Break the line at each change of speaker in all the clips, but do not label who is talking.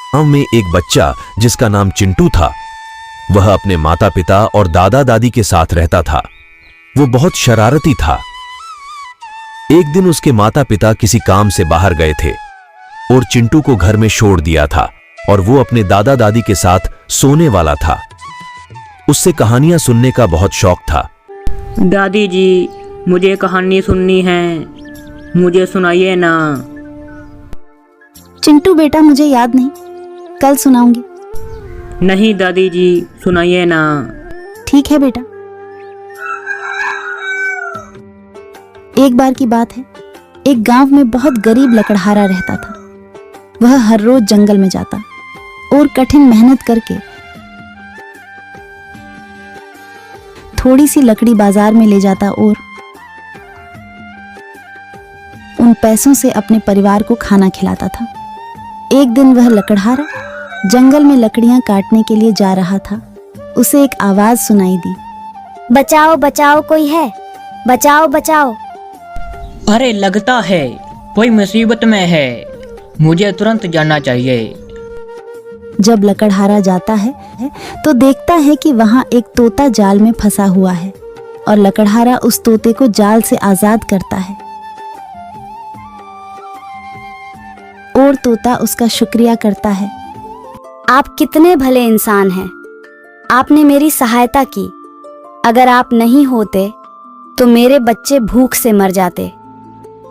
गांव में एक बच्चा जिसका नाम चिंटू था। वह अपने माता पिता और दादा दादी के साथ रहता था। वो बहुत शरारती था। एक दिन उसके माता पिता किसी काम से बाहर गए थे और चिंटू को घर में छोड़ दिया था और वो अपने दादा दादी के साथ सोने वाला था। उससे कहानियां सुनने का बहुत शौक था।
दादी जी, मुझे कहानी सुननी है, मुझे सुनाइए ना।
चिंटू बेटा, मुझे याद नहीं, कल सुनाऊंगी।
नहीं दादी जी, सुनाइए ना।
ठीक है बेटा। एक बार की बात है, एक गांव में बहुत गरीब लकड़हारा रहता था। वह हर रोज जंगल में जाता और कठिन मेहनत करके थोड़ी सी लकड़ी बाजार में ले जाता और उन पैसों से अपने परिवार को खाना खिलाता था। एक दिन वह लकड़हारा जंगल में लकड़ियां काटने के लिए जा रहा था। उसे एक आवाज सुनाई दी,
बचाओ बचाओ, कोई है, बचाओ बचाओ।
अरे लगता है कोई मुसीबत में है, मुझे तुरंत जाना चाहिए।
जब लकड़हारा जाता है तो देखता है कि वहां एक तोता जाल में फंसा हुआ है और लकड़हारा उस तोते को जाल से आजाद करता है और तोता उसका शुक्रिया करता है।
आप कितने भले इंसान हैं, आपने मेरी सहायता की। अगर आप नहीं होते तो मेरे बच्चे भूख से मर जाते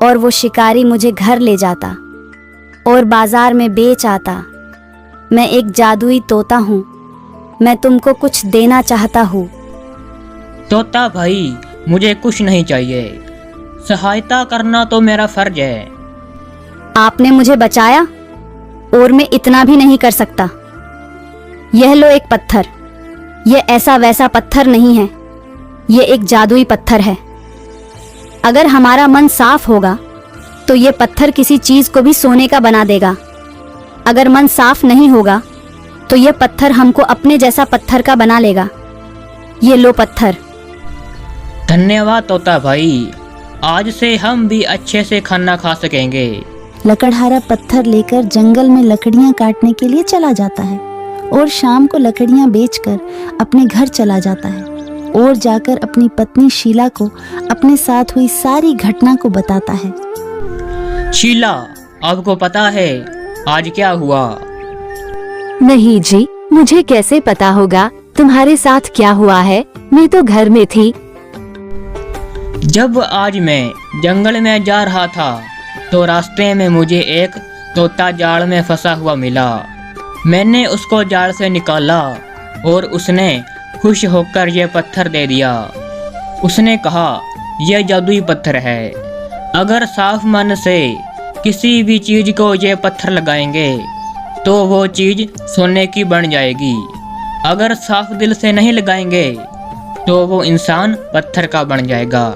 और वो शिकारी मुझे घर ले जाता और बाजार में बेच आता। मैं एक जादुई तोता हूँ, मैं तुमको कुछ देना चाहता हूँ।
तोता भाई, मुझे कुछ नहीं चाहिए, सहायता करना तो मेरा फर्ज है।
आपने मुझे बचाया और मैं इतना भी नहीं कर सकता। यह लो एक पत्थर, यह ऐसा वैसा पत्थर नहीं है, यह एक जादुई पत्थर है। अगर हमारा मन साफ होगा तो यह पत्थर किसी चीज को भी सोने का बना देगा। अगर मन साफ नहीं होगा तो यह पत्थर हमको अपने जैसा पत्थर का बना लेगा। ये लो पत्थर।
धन्यवाद तोता भाई, आज से हम भी अच्छे से खाना खा सकेंगे।
लकड़हारा पत्थर लेकर जंगल में लकड़ियां काटने के लिए चला जाता है और शाम को लकड़ियां बेचकर अपने घर चला जाता है और जाकर अपनी पत्नी शीला को अपने साथ हुई सारी घटना को बताता है।
शीला, आपको पता है आज क्या हुआ?
नहीं जी, मुझे कैसे पता होगा तुम्हारे साथ क्या हुआ है, मैं तो घर में थी।
जब आज मैं जंगल में जा रहा था तो रास्ते में मुझे एक तोता जाल में फंसा हुआ मिला। मैंने उसको जाल से निकाला और उसने खुश होकर यह पत्थर दे दिया। उसने कहा, यह जादुई पत्थर है। अगर साफ मन से किसी भी चीज को ये पत्थर लगाएंगे तो वो चीज सोने की बन जाएगी। अगर साफ दिल से नहीं लगाएंगे तो वो इंसान पत्थर का बन जाएगा।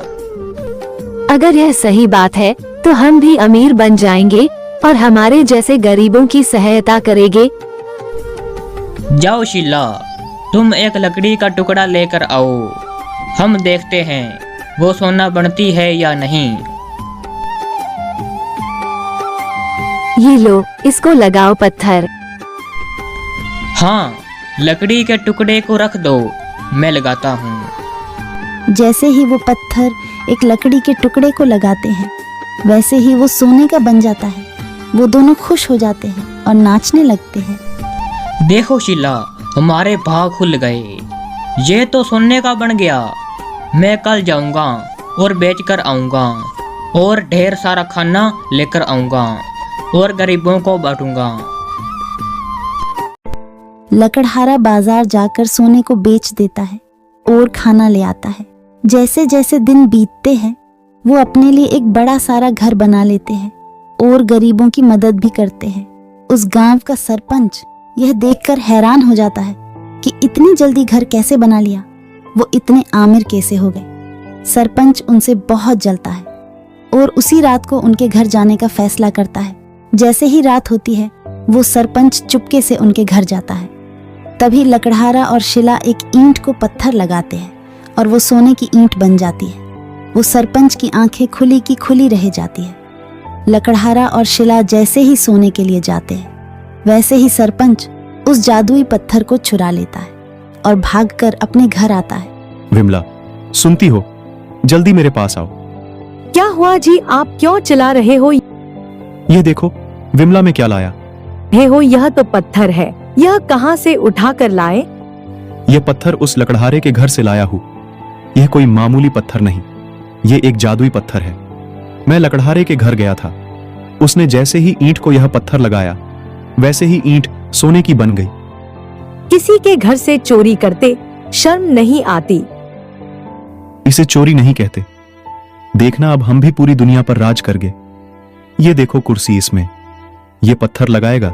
अगर यह सही बात है तो हम भी अमीर बन जाएंगे और हमारे जैसे गरीबों की सहायता करेंगे।
जाओ शीला, तुम एक लकड़ी का टुकड़ा लेकर आओ, हम देखते हैं वो सोना बनती है या नहीं।
ये लो, इसको लगाओ पत्थर।
हाँ, लकड़ी के टुकड़े को रख दो, मैं लगाता हूँ।
जैसे ही वो पत्थर एक लकड़ी के टुकड़े को लगाते हैं वैसे ही वो सोने का बन जाता है। वो दोनों खुश हो जाते हैं और नाचने लगते हैं।
देखो शीला, हमारे भाग खुल गए, ये तो सोने का बन गया। मैं कल जाऊंगा और बेच कर आऊंगा और ढेर सारा खाना लेकर आऊंगा और गरीबों को बांटूंगा।
लकड़हारा बाजार जाकर सोने को बेच देता है और खाना ले आता है। जैसे जैसे दिन बीतते हैं वो अपने लिए एक बड़ा सारा घर बना लेते हैं और गरीबों की मदद भी करते हैं। उस गांव का सरपंच यह देखकर हैरान हो जाता है कि इतनी जल्दी घर कैसे बना लिया, वो इतने आमिर कैसे हो गए। सरपंच उनसे बहुत जलता है और उसी रात को उनके घर जाने का फैसला करता है। जैसे ही रात होती है वो सरपंच चुपके से उनके घर जाता है। तभी लकड़हारा और शिला एक ईंट को पत्थर लगाते हैं और वो सोने की ईंट बन जाती है। वो सरपंच की आंखें खुली की खुली रह जाती है। लकड़हारा और शिला जैसे ही सोने के लिए जाते हैं वैसे ही सरपंच उस जादुई पत्थर को चुरा लेता है और भागकर अपने घर आता है।
विमला, सुनती हो? जल्दी मेरे पास आओ।
क्या हुआ जी, आप क्यों चिल्ला रहे हो?
ये देखो विमला में क्या लाया।
यह तो पत्थर है, यह कहाँ से उठा कर लाए?
यह पत्थर उस लकड़हारे के घर से लाया हूँ। यह कोई मामूली पत्थर नहीं, ये एक जादुई पत्थर है। मैं लकड़हारे के घर गया था, उसने जैसे ही ईंट को यह पत्थर लगाया वैसे ही ईंट सोने की बन गई।
किसी के घर से चोरी करते शर्म नहीं आती?
इसे चोरी नहीं कहते। देखना, अब हम भी पूरी दुनिया पर राज कर गए। ये देखो कुर्सी, इसमें ये पत्थर लगाएगा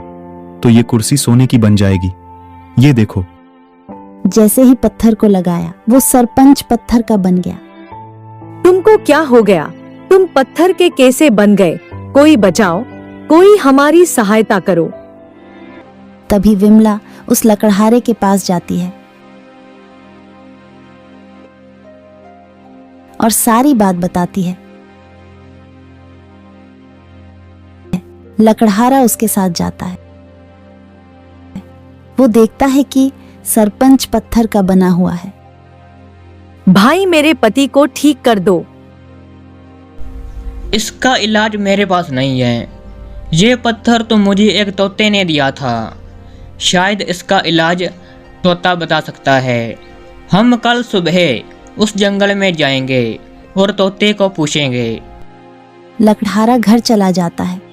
तो ये कुर्सी सोने की बन जाएगी। ये देखो।
जैसे ही पत्थर को लगाया वो सरपंच पत्थर का बन गया।
तुमको क्या हो गया? तुम पत्थर के कैसे बन गए? कोई बचाओ, कोई हमारी सहायता करो।
तभी विमला उस लकड़हारे के पास जाती है और सारी बात बताती है। लकड़हारा उसके साथ जाता है। वो देखता है कि सरपंच पत्थर का बना हुआ है।
भाई, मेरे पति को ठीक कर दो।
इसका इलाज मेरे पास नहीं है। ये पत्थर तो मुझे एक तोते ने दिया था। शायद इसका इलाज तोता बता सकता है। हम कल सुबह उस जंगल में जाएंगे और तोते को पूछेंगे।
लकड़हारा घर चला जाता है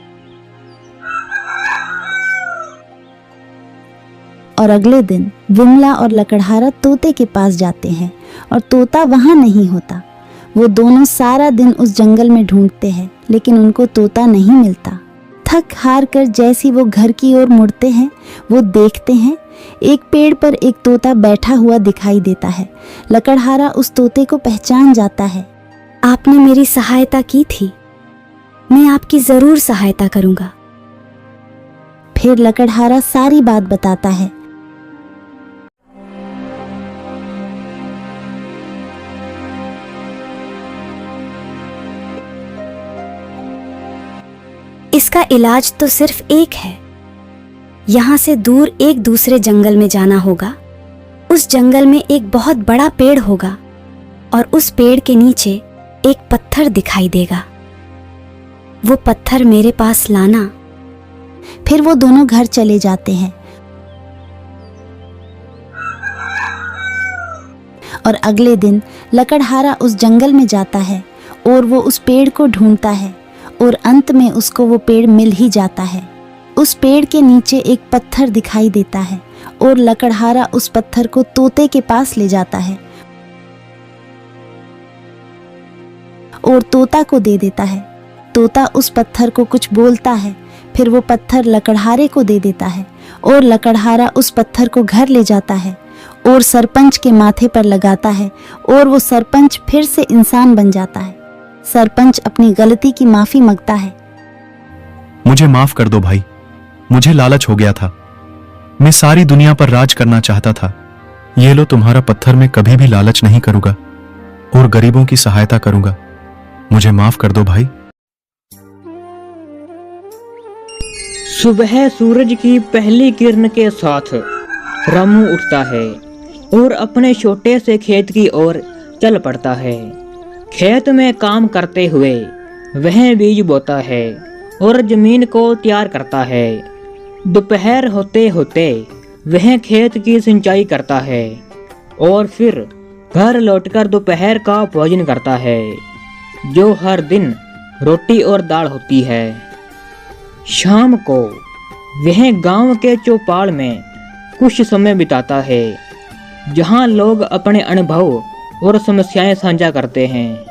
और अगले दिन विमला और लकड़हारा तोते के पास जाते हैं और तोता वहां नहीं होता। वो दोनों सारा दिन उस जंगल में ढूंढते हैं लेकिन उनको तोता नहीं मिलता। थक हार कर जैसी वो घर की ओर मुड़ते हैं वो देखते हैं एक पेड़ पर एक तोता बैठा हुआ दिखाई देता है। लकड़हारा उस तोते को पहचान जाता है।
आपने मेरी सहायता की थी, मैं आपकी जरूर सहायता करूंगा।
फिर लकड़हारा सारी बात बताता है।
इसका इलाज तो सिर्फ एक है। यहाँ से दूर एक दूसरे जंगल में जाना होगा। उस जंगल में एक बहुत बड़ा पेड़ होगा और उस पेड़ के नीचे एक पत्थर दिखाई देगा। वो पत्थर मेरे पास लाना।
फिर वो दोनों घर चले जाते हैं और अगले दिन लकड़हारा उस जंगल में जाता है और वो उस पेड़ को ढूंढता है और अंत में उसको वो पेड़ मिल ही जाता है। उस पेड़ के नीचे एक पत्थर दिखाई देता है और लकड़हारा उस पत्थर को तोते के पास ले जाता है और तोता को दे देता है। तोता उस पत्थर को कुछ बोलता है, फिर वो पत्थर लकड़हारे को दे देता है और लकड़हारा उस पत्थर को घर ले जाता है और सरपंच के माथे पर लगाता है और वो सरपंच फिर से इंसान बन जाता है। सरपंच अपनी गलती की माफी मांगता है।
मुझे माफ कर दो भाई, मुझे लालच हो गया था। मैं सारी दुनिया पर राज करना चाहता था। ये लो तुम्हारा पत्थर, मैं कभी भी लालच नहीं करूंगा और गरीबों की सहायता करूंगा। मुझे माफ कर दो भाई।
सुबह सूरज की पहली किरण के साथ रामू उठता है और अपने छोटे से खेत की ओर चल पड़ता है। खेत में काम करते हुए वह बीज बोता है और जमीन को तैयार करता है। दोपहर होते होते वह खेत की सिंचाई करता है और फिर घर लौटकर दोपहर का भोजन करता है, जो हर दिन रोटी और दाल होती है। शाम को वह गांव के चौपाल में कुछ समय बिताता है, जहां लोग अपने अनुभव और समस्याएं साझा करते हैं।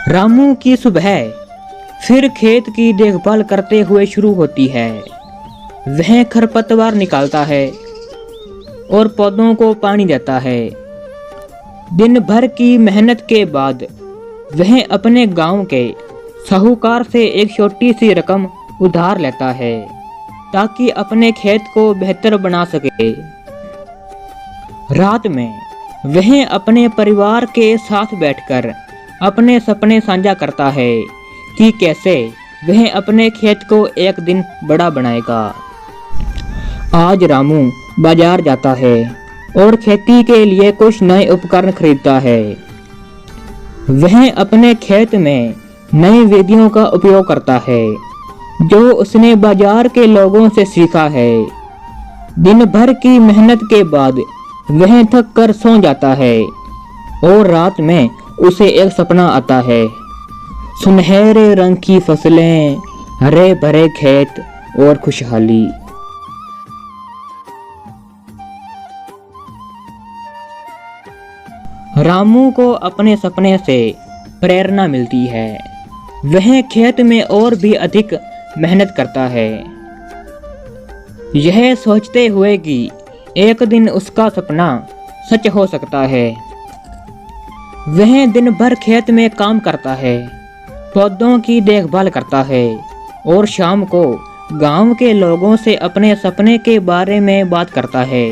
रामू की सुबह फिर खेत की देखभाल करते हुए शुरू होती है। वह खरपतवार निकालता है और पौधों को पानी देता है। दिन भर की मेहनत के बाद वह अपने गांव के साहूकार से एक छोटी सी रकम उधार लेता है ताकि अपने खेत को बेहतर बना सके। रात में वह अपने परिवार के साथ बैठकर अपने सपने साझा करता है कि कैसे वह अपने खेत को एक दिन बड़ा बनाएगा। आज रामू बाजार जाता है और खेती के लिए कुछ नए उपकरण खरीदता है। वह अपने खेत में नई विधियों का उपयोग करता है जो उसने बाजार के लोगों से सीखा है। दिन भर की मेहनत के बाद वह थक कर सो जाता है और रात में उसे एक सपना आता है। सुनहरे रंग की फसलें, हरे भरे खेत और खुशहाली। रामू को अपने सपने से प्रेरणा मिलती है। वह खेत में और भी अधिक मेहनत करता है, यह सोचते हुए कि एक दिन उसका सपना सच हो सकता है। वह दिन भर खेत में काम करता है, पौधों की देखभाल करता है और शाम को गांव के लोगों से अपने सपने के बारे में बात करता है,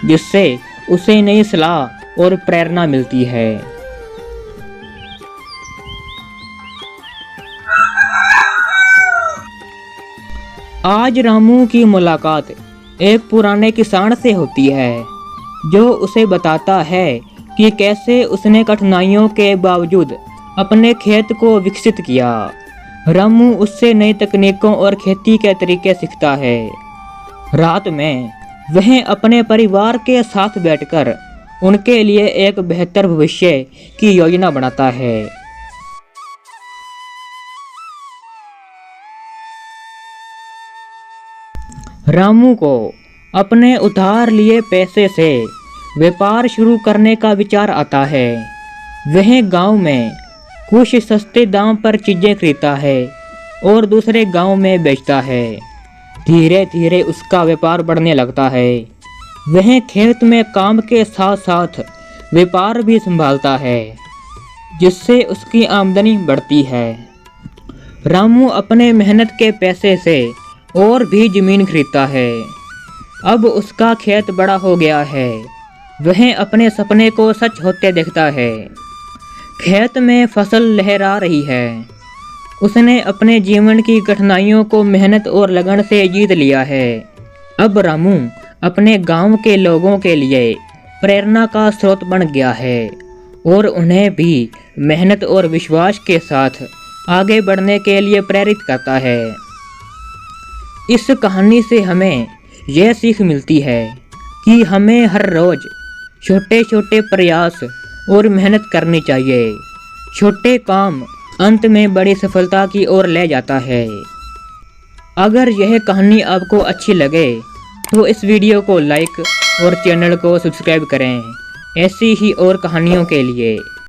जिससे उसे नई सलाह और प्रेरणा मिलती है। आज रामू की मुलाकात एक पुराने किसान से होती है जो उसे बताता है कि कैसे उसने कठिनाइयों के बावजूद अपने खेत को विकसित किया। रामू उससे नई तकनीकों और खेती के तरीके सीखता है। रात में वह अपने परिवार के साथ बैठकर उनके लिए एक बेहतर भविष्य की योजना बनाता है। रामू को अपने उधार लिए पैसे से व्यापार शुरू करने का विचार आता है। वह गांव में कुछ सस्ते दाम पर चीजें खरीदता है और दूसरे गांव में बेचता है। धीरे धीरे उसका व्यापार बढ़ने लगता है। वह खेत में काम के साथ साथ व्यापार भी संभालता है, जिससे उसकी आमदनी बढ़ती है। रामू अपने मेहनत के पैसे से और भी जमीन खरीदता है। अब उसका खेत बड़ा हो गया है। वह अपने सपने को सच होते देखता है। खेत में फसल लहरा रही है। उसने अपने जीवन की कठिनाइयों को मेहनत और लगन से जीत लिया है। अब रामू अपने गांव के लोगों के लिए प्रेरणा का स्रोत बन गया है और उन्हें भी मेहनत और विश्वास के साथ आगे बढ़ने के लिए प्रेरित करता है। इस कहानी से हमें यह सीख मिलती है कि हमें हर रोज छोटे छोटे प्रयास और मेहनत करनी चाहिए। छोटे काम अंत में बड़ी सफलता की ओर ले जाता है। अगर यह कहानी आपको अच्छी लगे तो इस वीडियो को लाइक और चैनल को सब्सक्राइब करें ऐसी ही और कहानियों के लिए।